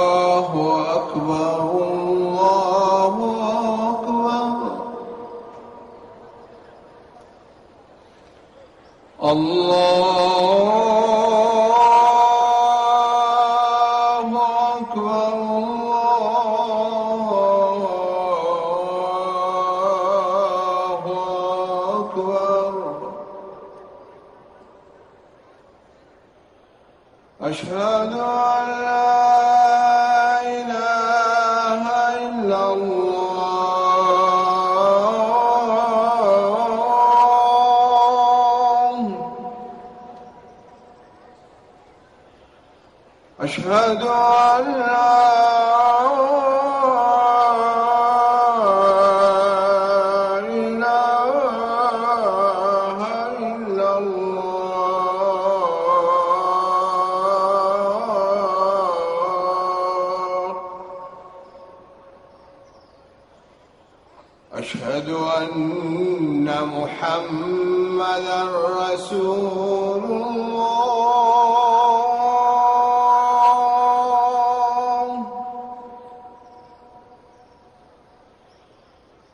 الله أكبر الله أكبر الله أكبر الله أكبر أشهد أن لا إله إلا الله أشهد أن لا إله إلا الله أشهد أن محمدًا رسول الله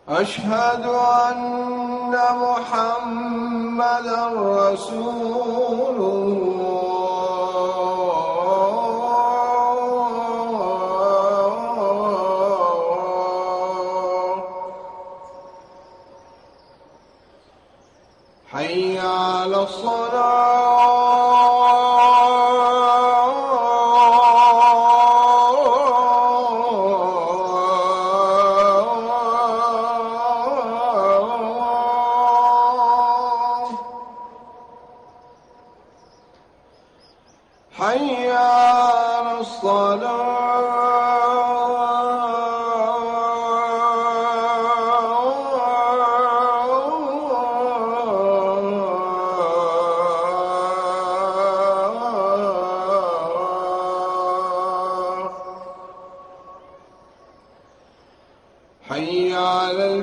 أشهد أن محمدًا رسول الله حي على الصلاة حي على الصلاة حي على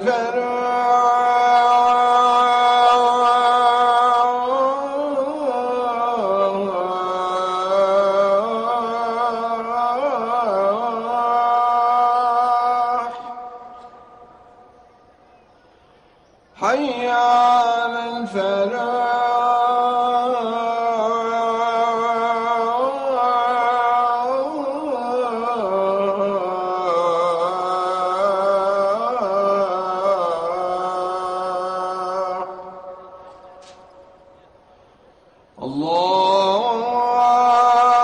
الفلاح حي على الفلاح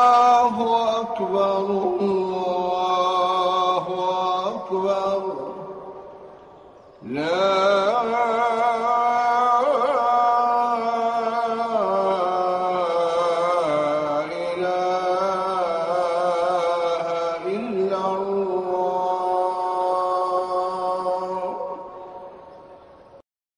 الله أكبر الله أكبر لا